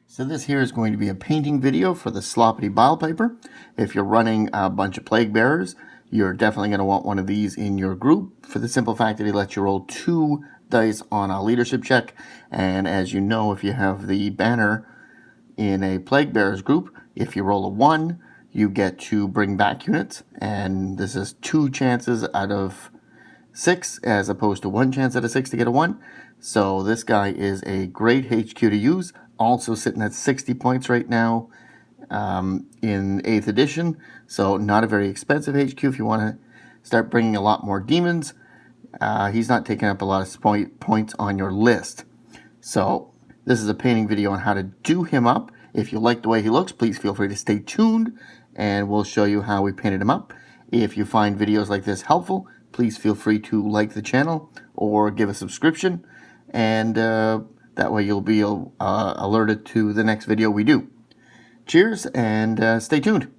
So this here is going to be a painting video for the Sloppity Bilepiper. If you're running a bunch of plague bearers, you're definitely going to want one of these in your group for the simple fact that he lets you roll 2 dice on a leadership check. And as you know, if you have the banner in a plague bearers group, if you roll a 1, you get to bring back units. And this is 2 chances out of 6 as opposed to 1 chance out of 6 to get a 1. So this guy is a great HQ to use. Also sitting at 60 points right now in 8th edition. So not a very expensive HQ if you want to start bringing a lot more demons. He's not taking up a lot of points on your list. So this is a painting video on how to do him up. If you like the way he looks, please feel free to stay tuned and we'll show you how we painted him up. If you find videos like this helpful, please feel free to like the channel or give a subscription, and that way you'll be alerted to the next video we do. Cheers, and stay tuned.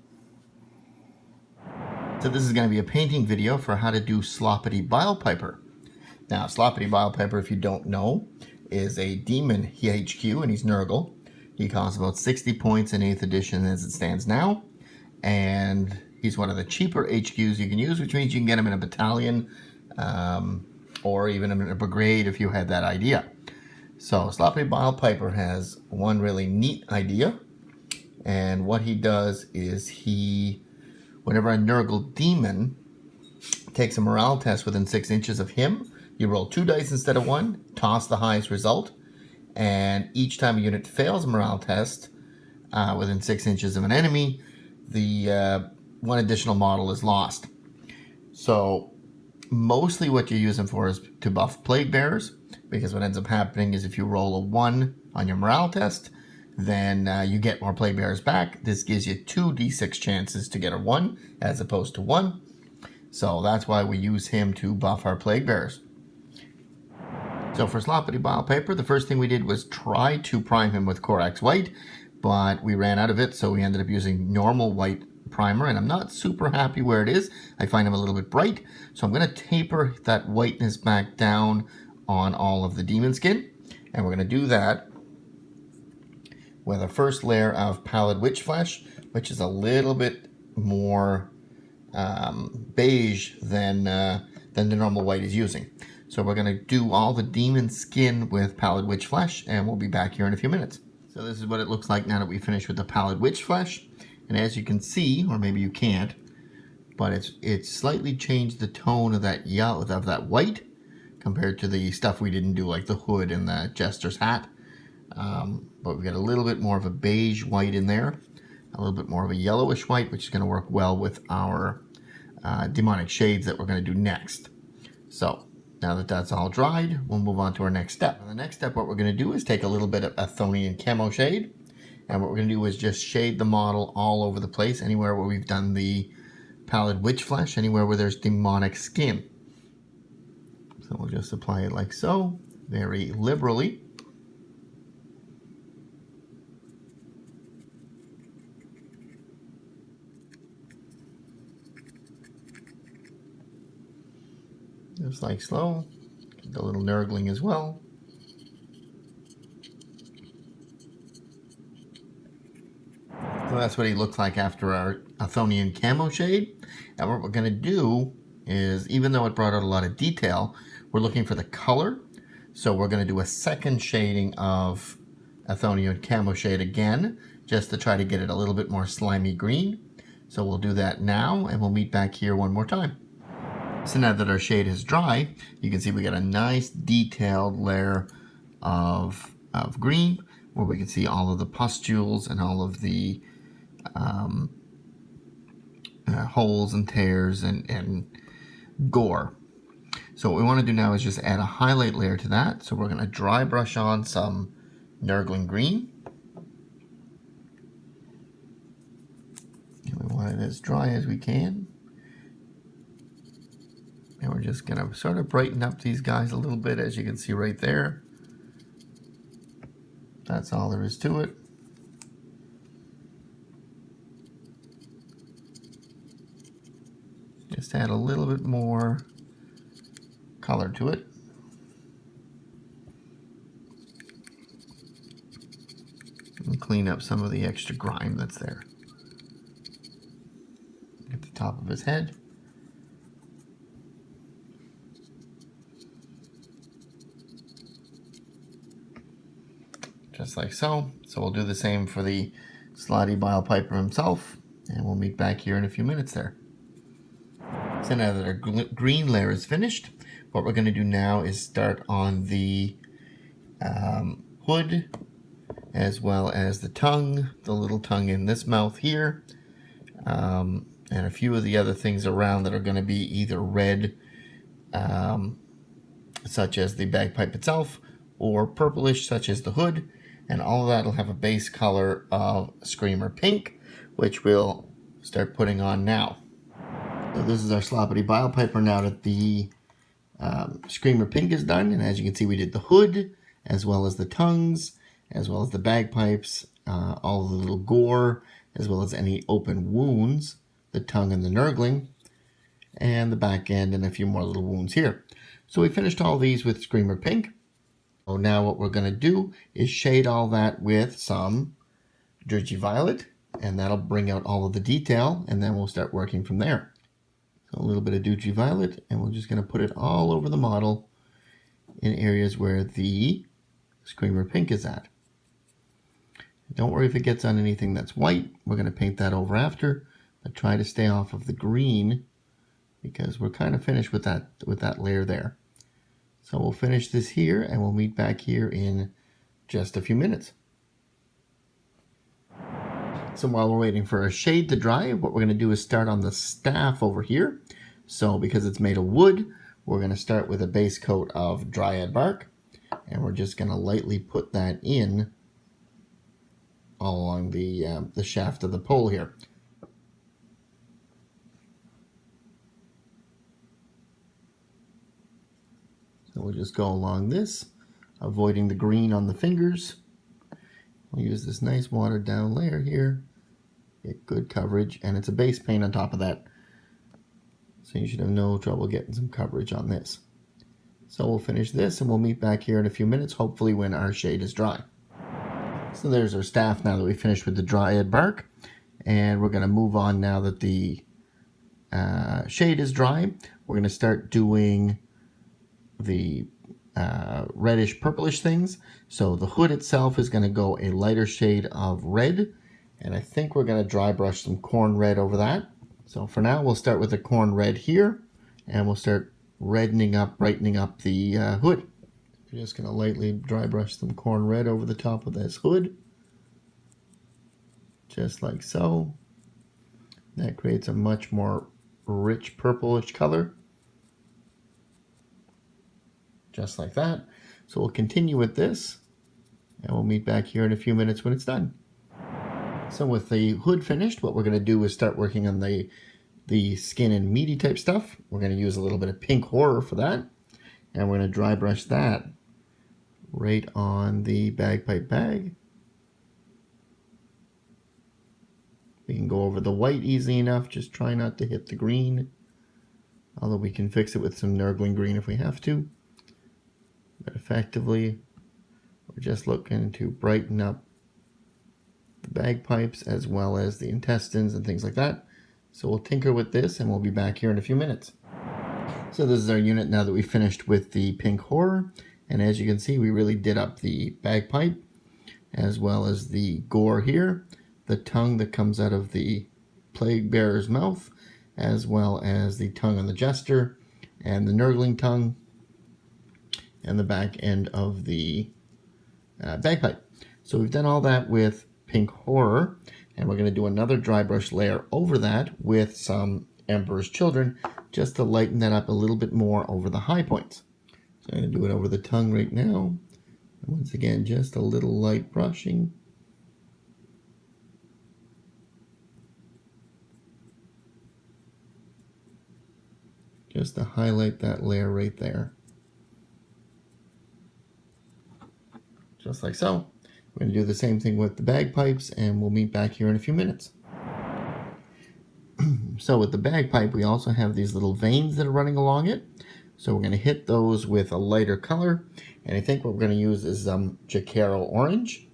So this is going to be a painting video for how to do Sloppity Bilepiper. Now, Sloppity Bilepiper, if you don't know, is a demon HQ, and he's Nurgle. He costs about 60 points in 8th edition as it stands now, and he's one of the cheaper HQs you can use, which means you can get him in a battalion or even in a brigade if you had that idea. So Sloppity Bilepiper has one really neat idea, and what he does is whenever a Nurgle demon takes a morale test within 6 inches of him, you roll 2 dice instead of 1, toss the highest result, and each time a unit fails a morale test within 6 inches of an enemy, the 1 additional model is lost. So mostly what you use him for is to buff plague bearers, because what ends up happening is if you roll a 1 on your morale test, then you get more plague bearers back. This gives you 2 d6 chances to get a 1 as opposed to 1. So that's why we use him to buff our plague bearers. So for Sloppity Bilepiper, the first thing we did was try to prime him with Corax White, but we ran out of it, so we ended up using normal white primer, and I'm not super happy where it is. I find him a little bit bright, so I'm going to taper that whiteness back down on all of the demon skin, and we're going to do that with a first layer of Pallid Wych Flesh, which is a little bit more beige than the normal white is using. So we're going to do all the demon skin with Pallid Wych Flesh, and we'll be back here in a few minutes. So this is what it looks like now that we finished with the Pallid Wych Flesh. And as you can see, or maybe you can't, but it's slightly changed the tone of that yellow, of that white, compared to the stuff we didn't do, like the hood and the jester's hat. But we've got a little bit more of a beige white in there, a little bit more of a yellowish white, which is going to work well with our demonic shades that we're going to do next. So now that that's all dried, we'll move on to our next step. And the next step, what we're going to do is take a little bit of Athonian Camoshade, and what we're going to do is just shade the model all over the place, anywhere where we've done the Pallid Wych Flesh, anywhere where there's demonic skin. So we'll just apply it like so, very liberally. Just like slow. The little Nurgling as well. So that's what he looks like after our Athonian Camoshade. And what we're going to do is, even though it brought out a lot of detail, we're looking for the color. So we're going to do a second shading of Athonian Camoshade again, just to try to get it a little bit more slimy green. So we'll do that now, and we'll meet back here one more time. So now that our shade is dry, you can see we got a nice detailed layer of green, where we can see all of the pustules and all of the holes and tears and gore. So what we want to do now is just add a highlight layer to that. So we're going to dry brush on some Nurgling Green. And we want it as dry as we can. And we're just going to sort of brighten up these guys a little bit, as you can see right there. That's all there is to it. Just add a little bit more color to it. clean up some of the extra grime that's there. At the top of his head. Just like so. So we'll do the same for the Sloppity Bilepiper himself, and we'll meet back here in a few minutes there. So now that our green layer is finished, what we're going to do now is start on the hood, as well as the tongue, the little tongue in this mouth here, and a few of the other things around that are going to be either red, such as the bagpipe itself, or purplish, such as the hood. And all of that will have a base color of Screamer Pink, which we'll start putting on now. So this is our Sloppity Bilepiper now that the Screamer Pink is done. And as you can see, we did the hood, as well as the tongues, as well as the bagpipes, all of the little gore, as well as any open wounds, the tongue and the Nurgling, and the back end, and a few more little wounds here. So we finished all these with Screamer Pink. So now what we're going to do is shade all that with some Druchii Violet, and that'll bring out all of the detail, and then we'll start working from there. So a little bit of Druchii Violet, and we're just going to put it all over the model in areas where the Screamer Pink is at. Don't worry if it gets on anything that's white. We're going to paint that over after, but try to stay off of the green because we're kind of finished with that layer there. So we'll finish this here, and we'll meet back here in just a few minutes. So while we're waiting for our shade to dry, what we're going to do is start on the staff over here. So because it's made of wood, we're going to start with a base coat of Dryad Bark, and we're just going to lightly put that in all along the shaft of the pole here. So we'll just go along this, avoiding the green on the fingers. We'll use this nice watered down layer here, get good coverage, and it's a base paint on top of that. So you should have no trouble getting some coverage on this. So we'll finish this and we'll meet back here in a few minutes, hopefully when our shade is dry. So there's our staff now that we finished with the Dryad Bark. And we're going to move on now that the shade is dry. We're going to start doing the reddish purplish things. So the hood itself is going to go a lighter shade of red, and I think we're going to dry brush some Khorne Red over that. So for now we'll start with the Khorne Red here, and we'll start reddening up, brightening up the hood. We're just going to lightly dry brush some Khorne Red over the top of this hood, just like so. That creates a much more rich purplish color. Just like that. So we'll continue with this, and we'll meet back here in a few minutes when it's done. So with the hood finished, what we're going to do is start working on the skin and meaty type stuff. We're going to use a little bit of pink horror for that, and we're going to dry brush that right on the bagpipe bag. We can go over the white easily enough, just try not to hit the green, although we can fix it with some Nurgling Green if we have to. But effectively, we're just looking to brighten up the bagpipes as well as the intestines and things like that. So we'll tinker with this and we'll be back here in a few minutes. So this is our unit now that we finished with the pink horror. And as you can see, we really did up the bagpipe as well as the gore here, the tongue that comes out of the plaguebearer's mouth, as well as the tongue on the jester and the Nurgling tongue, and the back end of the bagpipe. So we've done all that with pink horror, and we're going to do another dry brush layer over that with some Emperor's Children, just to lighten that up a little bit more over the high points. So I'm going to do it over the tongue right now. And once again, just a little light brushing. Just to highlight that layer right there. Just like so. We're going to do the same thing with the bagpipes, and we'll meet back here in a few minutes. So with the bagpipe, we also have these little veins that are running along it. So we're going to hit those with a lighter color. And I think what we're going to use is Jokaero Orange.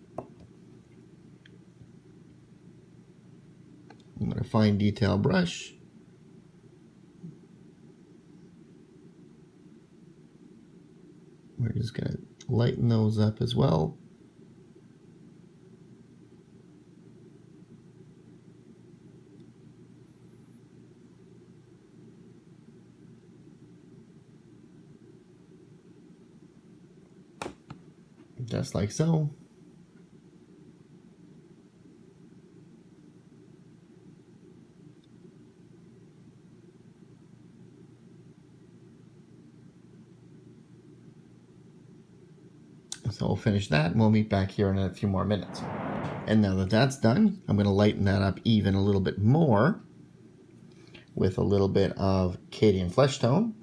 I'm going to fine detail brush. We're just going to lighten those up as well. Just like so. So we'll finish that and we'll meet back here in a few more minutes. And now that that's done, I'm going to lighten that up even a little bit more with a little bit of Cadian Fleshtone.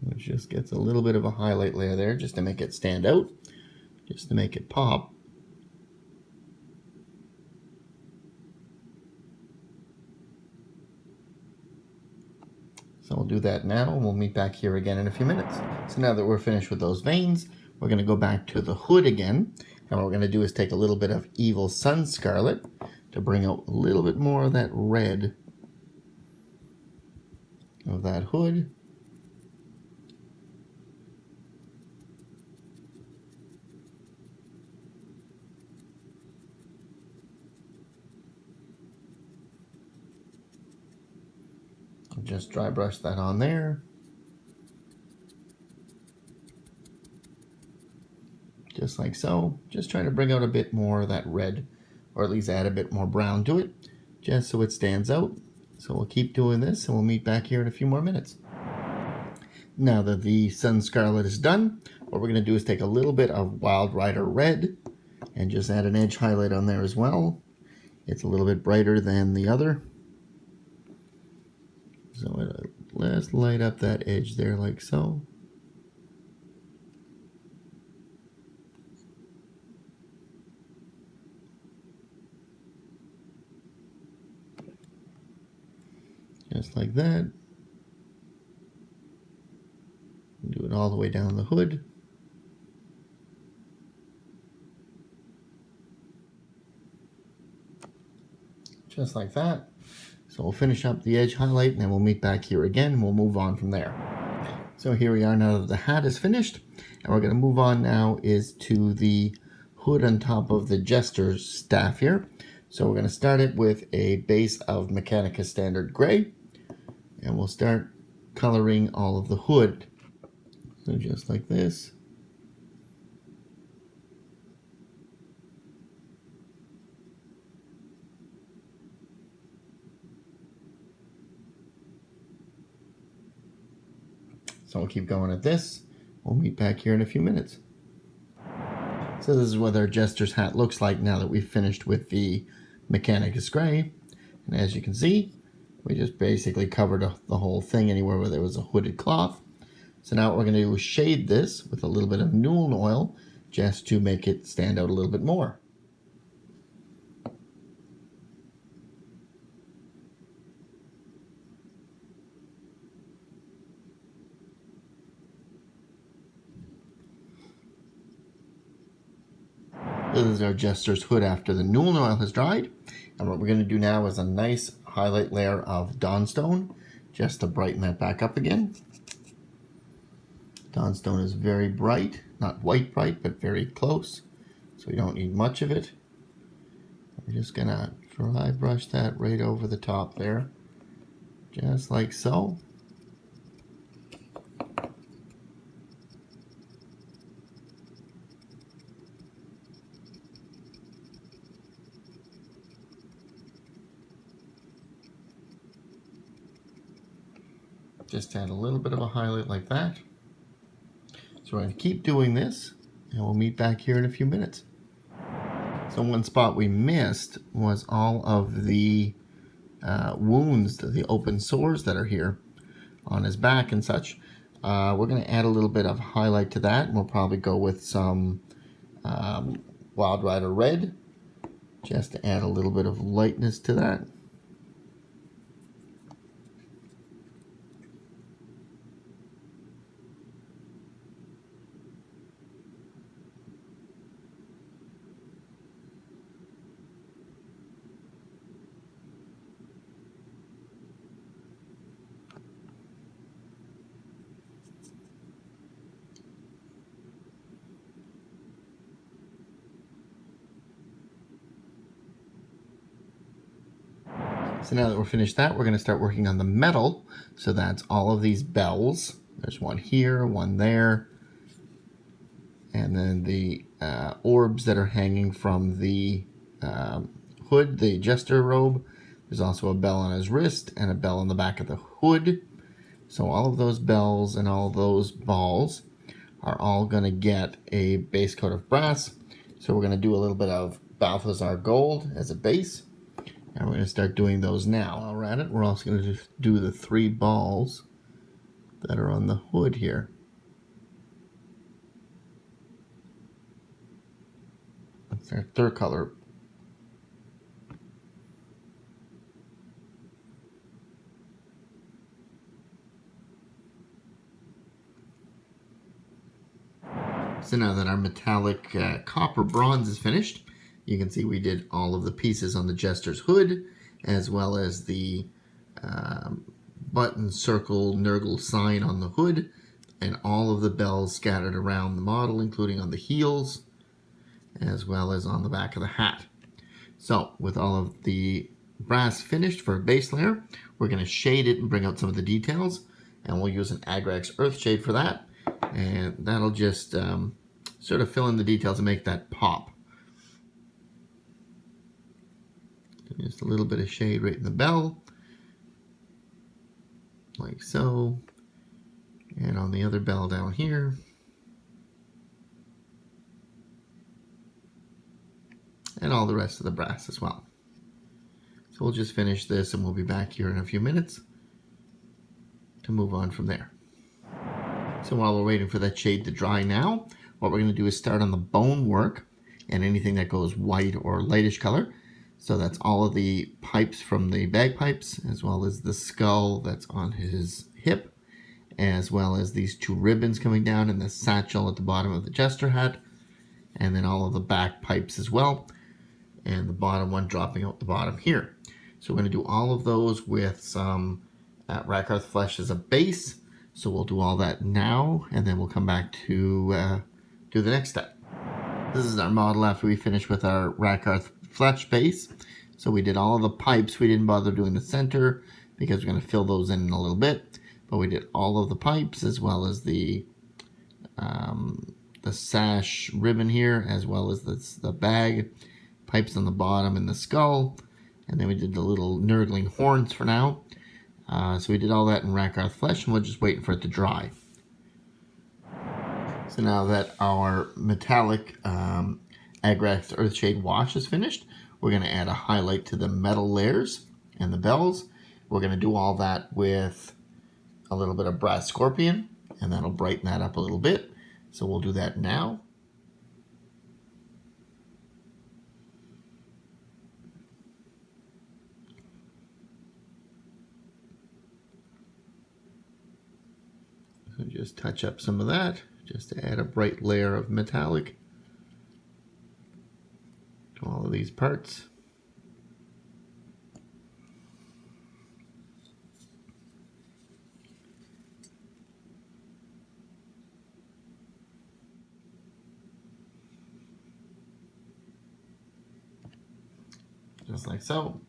Which just gets a little bit of a highlight layer there just to make it stand out, just to make it pop. So we'll do that now, and we'll meet back here again in a few minutes. So now that we're finished with those veins, we're going to go back to the hood again. And what we're going to do is take a little bit of Evil Sun Scarlet to bring out a little bit more of that red of that hood. Just dry brush that on there. Just like so. Just trying to bring out a bit more of that red, or at least add a bit more brown to it, just so it stands out. So we'll keep doing this and we'll meet back here in a few more minutes. Now that the Sun Scarlet is done, what we're going to do is take a little bit of Wild Rider Red and just add an edge highlight on there as well. It's a little bit brighter than the other. So let's light up that edge there like so. Just like that. Do it all the way down the hood. Just like that. So we'll finish up the edge highlight and then we'll meet back here again and we'll move on from there. So here we are now that the hat is finished, and we're going to move on now is to the hood on top of the Jester's staff here. So we're going to start it with a base of Mechanicus Standard Gray, and we'll start coloring all of the hood. So just like this. So we'll keep going at this. We'll meet back here in a few minutes. So this is what our Jester's hat looks like now that we've finished with the Mechanicus Gray. And as you can see, we just basically covered the whole thing anywhere where there was a hooded cloth. So now what we're going to do is shade this with a little bit of Nuln oil just to make it stand out a little bit more. This is our Jester's hood after the Nuln oil has dried. And what we're going to do now is a nice highlight layer of Dawnstone just to brighten that back up again. Dawnstone is very bright, not white bright, but very close. So we don't need much of it. We're just going to dry brush that right over the top there. Just like so. Just add a little bit of a highlight like that. So we're going to keep doing this, and we'll meet back here in a few minutes. So one spot we missed was all of the wounds, the open sores that are here on his back and such. We're going to add a little bit of highlight to that, and we'll probably go with some Wild Rider Red, just to add a little bit of lightness to that. So now that we're finished that, we're going to start working on the metal. So that's all of these bells. There's one here, one there. And then the orbs that are hanging from the hood, the jester robe. There's also a bell on his wrist and a bell on the back of the hood. So all of those bells and all those balls are all going to get a base coat of brass. So we're going to do a little bit of Balthasar Gold as a base. And we're going to start doing those now. While we're at it, we're also going to do the 3 balls that are on the hood here. That's our third color. So now that our metallic copper bronze is finished, you can see we did all of the pieces on the Jester's hood, as well as the button circle Nurgle sign on the hood, and all of the bells scattered around the model, including on the heels, as well as on the back of the hat. So with all of the brass finished for a base layer, we're going to shade it and bring out some of the details, and we'll use an Agrax Earthshade for that, and that'll just sort of fill in the details and make that pop. Just a little bit of shade right in the bell, like so, and on the other bell down here. And all the rest of the brass as well. So we'll just finish this and we'll be back here in a few minutes to move on from there. So while we're waiting for that shade to dry now, what we're going to do is start on the bone work and anything that goes white or lightish color. So that's all of the pipes from the bagpipes, as well as the skull that's on his hip, as well as these 2 ribbons coming down and the satchel at the bottom of the jester hat, and then all of the back pipes as well, and the bottom one dropping out the bottom here. So we're going to do all of those with some Rakarth Flesh as a base. So we'll do all that now, and then we'll come back to do the next step. This is our model after we finish with our Rakarth Flesh base. So we did all of the pipes. We didn't bother doing the center because we're going to fill those in a little bit. But we did all of the pipes, as well as the sash ribbon here, as well as the bag pipes on the bottom and the skull. And then we did the little Nurgling horns for now. So we did all that in Rakarth Flesh, and we're just waiting for it to dry. So now that our metallic Agrax Earthshade wash is finished, we're going to add a highlight to the metal layers and the bells. We're going to do all that with a little bit of Brass Scorpion, and that'll brighten that up a little bit. So we'll do that now. So just touch up some of that, just to add a bright layer of metallic to all of these parts. Just like so,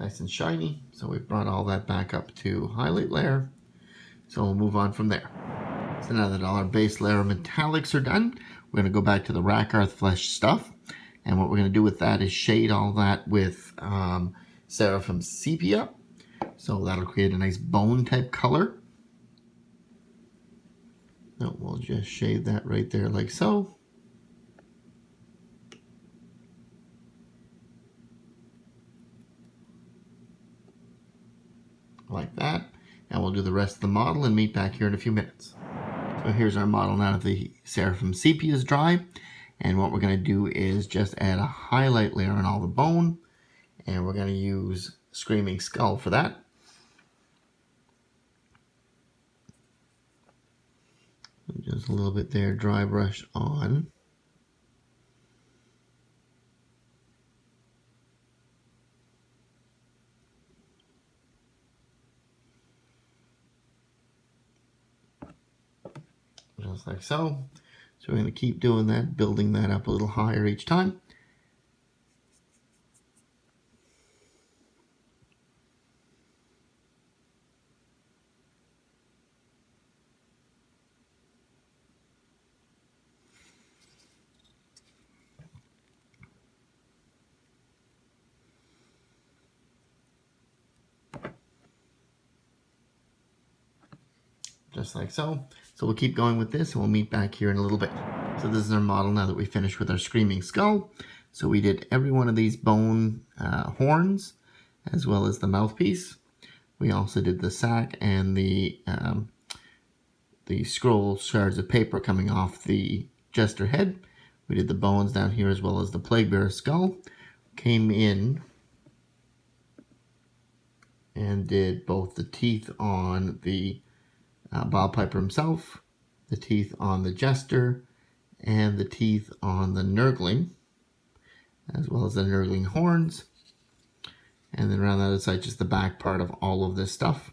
nice and shiny. So we've brought all that back up to highlight layer. So we'll move on from there. So now that all our base layer metallics are done, we're going to go back to the Rakarth Flesh stuff. And what we're going to do with that is shade all that with Seraphim Sepia. So that'll create a nice bone type color. So we'll just shade that right there like so. Like that. And we'll do the rest of the model and meet back here in a few minutes. So here's our model now that the Seraphim Sepia is dry. And what we're going to do is just add a highlight layer on all the bone. And we're going to use Screaming Skull for that. Just a little bit there, dry brush on. Just like so. So we're going to keep doing that, building that up a little higher each time. just like so. So we'll keep going with this and we'll meet back here in a little bit. So this is our model now that we finished with our Screaming Skull. So we did every one of these bone horns as well as the mouthpiece. We also did the sack and the scroll shards of paper coming off the jester head. We did the bones down here as well as the plaguebearer skull. Came in and did both the teeth on the Bilepiper himself, the teeth on the jester, and the teeth on the Nurgling, as well as the Nurgling horns. And then around the other side, just the back part of all of this stuff.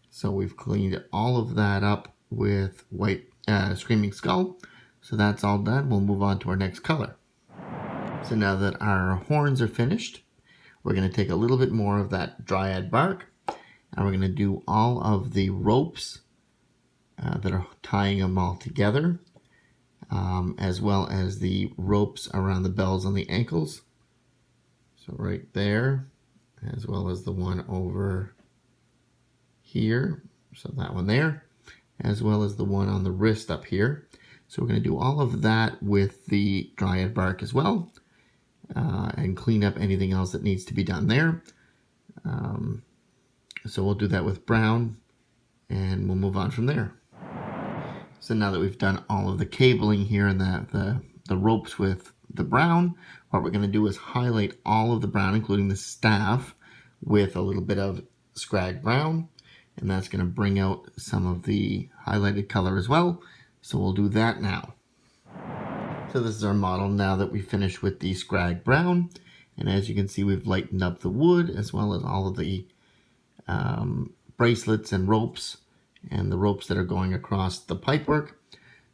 So we've cleaned all of that up with white Screaming Skull. So that's all done. We'll move on to our next color. So now that our horns are finished, we're going to take a little bit more of that Dryad Bark, and we're going to do all of the ropes that are tying them all together, as well as the ropes around the bells on the ankles. So right there, as well as the one over here, so that one there, as well as the one on the wrist up here. So we're going to do all of that with the Dryad Bark as well, and clean up anything else that needs to be done there. So we'll do that with brown, and we'll move on from there. So now that we've done all of the cabling here and the ropes with the brown, what we're going to do is highlight all of the brown, including the staff, with a little bit of Scrag Brown, and that's going to bring out some of the highlighted color as well. So we'll do that now. So this is our model now that we finished with the Scrag Brown, and as you can see, we've lightened up the wood as well as all of the bracelets and ropes, and the ropes that are going across the pipework.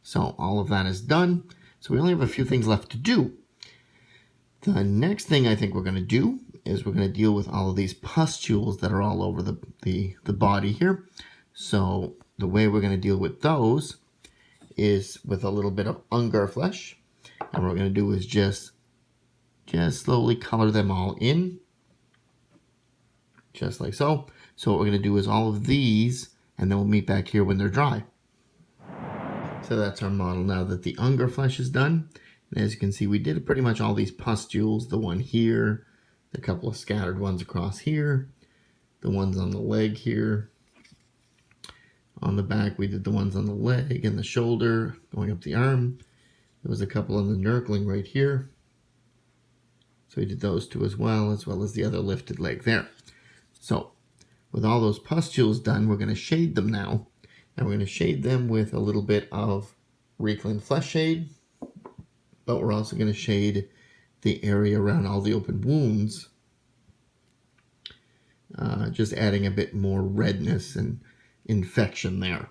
So all of that is done. So we only have a few things left to do. The next thing I think we're going to do is we're going to deal with all of these pustules that are all over the body here. So the way we're going to deal with those is with a little bit of Ungor Flesh. And what we're going to do is just slowly color them all in, just like so. So what we're going to do is all of these, and then we'll meet back here when they're dry. So that's our model now that the Ungor Flesh is done. And as you can see, we did pretty much all these pustules, the one here, the couple of scattered ones across here, the ones on the leg here. On the back, we did the ones on the leg and the shoulder, going up the arm. There was a couple on the Nurgling right here. So we did those two as well as the other lifted leg there. So with all those pustules done, we're going to shade them now. And we're going to shade them with a little bit of Reikland Fleshshade. But we're also going to shade the area around all the open wounds. Just adding a bit more redness and infection there.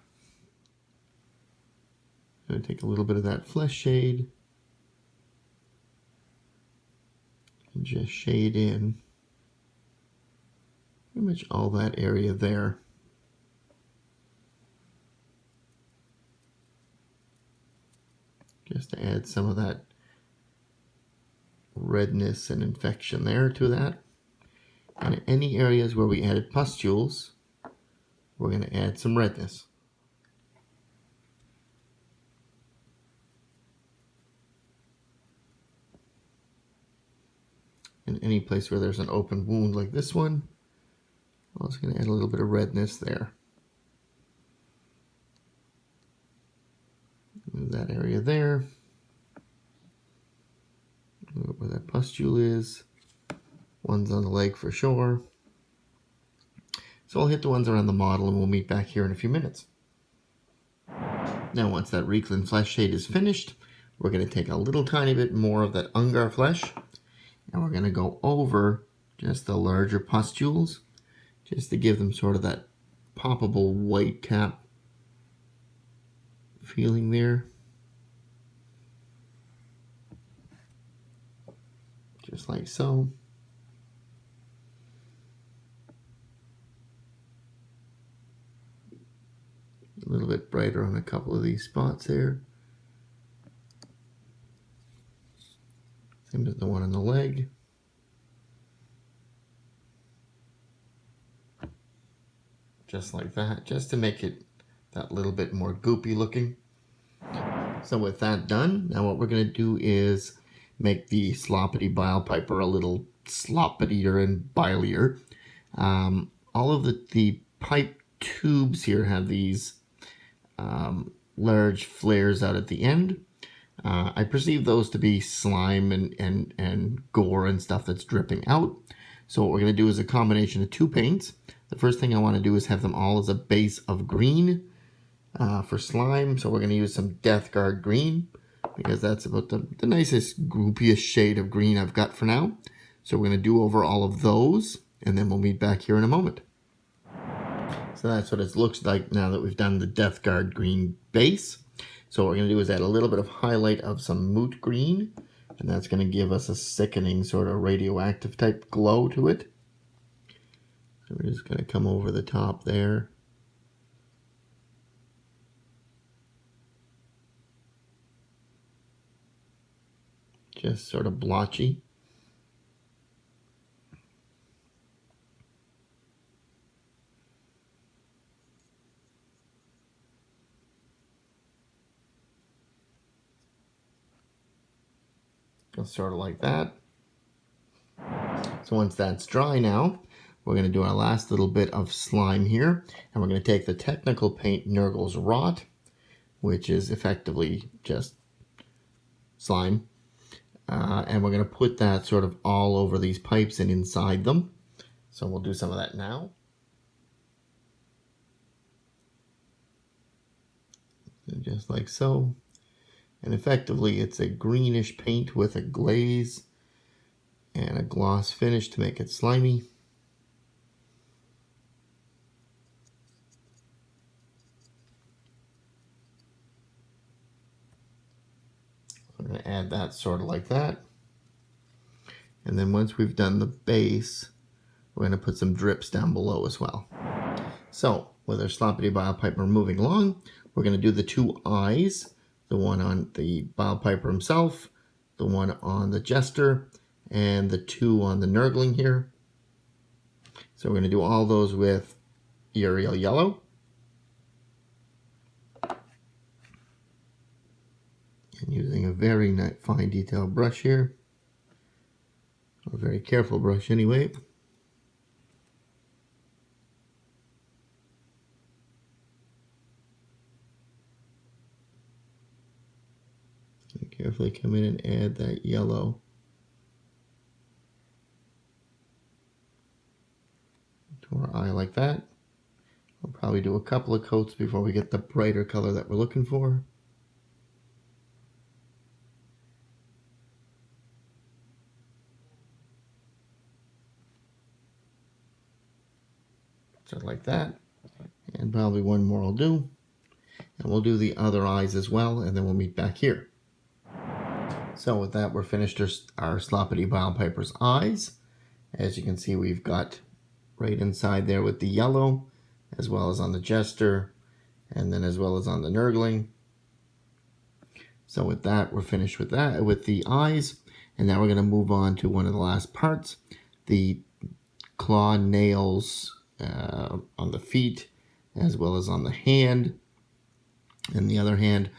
I'm going to take a little bit of that Fleshshade and just shade in pretty much all that area there. Just to add some of that redness and infection there to that. And in any areas where we added pustules, we're going to add some redness. In any place where there's an open wound like this one, I'm also going to add a little bit of redness there. Move that area there. Move where that pustule is. One's on the leg for sure. So I'll hit the ones around the model and we'll meet back here in a few minutes. Now once that Reikland Fleshshade is finished, we're going to take a little tiny bit more of that Ungor Flesh and we're going to go over just the larger pustules just to give them sort of that poppable white cap feeling there. Just like so. A little bit brighter on a couple of these spots there. Same as the one on the leg. Just like that, just to make it that little bit more goopy looking. So with that done, now what we're going to do is make the Sloppity Bilepiper a little sloppitier and bilier. All of the pipe tubes here have these large flares out at the end. I perceive those to be slime and gore and stuff that's dripping out. So what we're going to do is a combination of two paints. The first thing I want to do is have them all as a base of green for slime. So we're going to use some Deathguard Green because that's about the nicest, groupiest shade of green I've got for now. So we're going to do over all of those, and then we'll meet back here in a moment. So that's what it looks like now that we've done the Deathguard Green base. So what we're going to do is add a little bit of highlight of some Moot Green, and that's going to give us a sickening sort of radioactive type glow to it. So we're just going to come over the top there. Just sort of blotchy. Sort of like that. So once that's dry now, we're going to do our last little bit of slime here, and we're going to take the technical paint Nurgle's Rot, which is effectively just slime, and we're going to put that sort of all over these pipes and inside them. So we'll do some of that now. So just like so. And effectively, it's a greenish paint with a glaze and a gloss finish to make it slimy. I'm going to add that sort of like that. And then once we've done the base, we're going to put some drips down below as well. So with our Sloppity Bilepiper moving along, we're going to do the two eyes. The one on the Bilepiper himself, the one on the Jester, and the two on the Nurgling here. So we're going to do all those with Yriel Yellow. And using a very fine detail brush here. A very careful brush anyway. Carefully come in and add that yellow to our eye like that. We'll probably do a couple of coats before we get the brighter color that we're looking for. So like that. And probably one more will do. And we'll do the other eyes as well, and then we'll meet back here. So with that, we're finished our Sloppity Bilepiper's eyes. As you can see, we've got right inside there with the yellow, as well as on the Jester, and then as well as on the Nurgling. So with that, we're finished with that, with the eyes. And now we're going to move on to one of the last parts, the claw nails on the feet, as well as on the hand. And the other hand,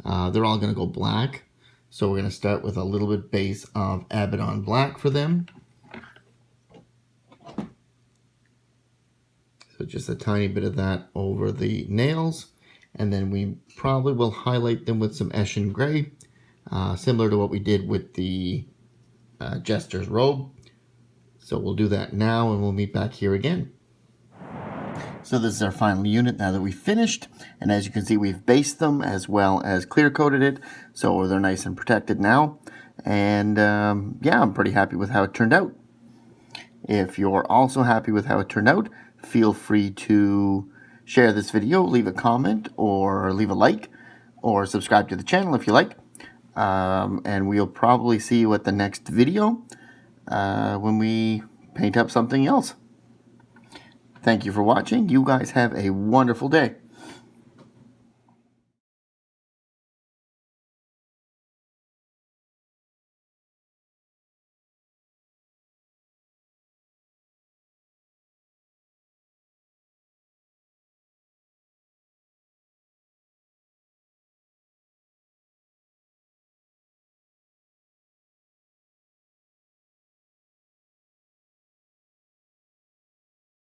they're all going to go black. So we're going to start with a little bit base of Abaddon Black for them. So just a tiny bit of that over the nails. And then we probably will highlight them with some Eshin Gray, similar to what we did with the Jester's robe. So we'll do that now, and we'll meet back here again. So this is our final unit now that we've finished, and as you can see, we've based them as well as clear coated it, so they're nice and protected now. And yeah, I'm pretty happy with how it turned out. If you're also happy with how it turned out, feel free to share this video, leave a comment, or leave a like, or subscribe to the channel if you like. And we'll probably see you at the next video when we paint up something else. Thank you for watching. You guys have a wonderful day.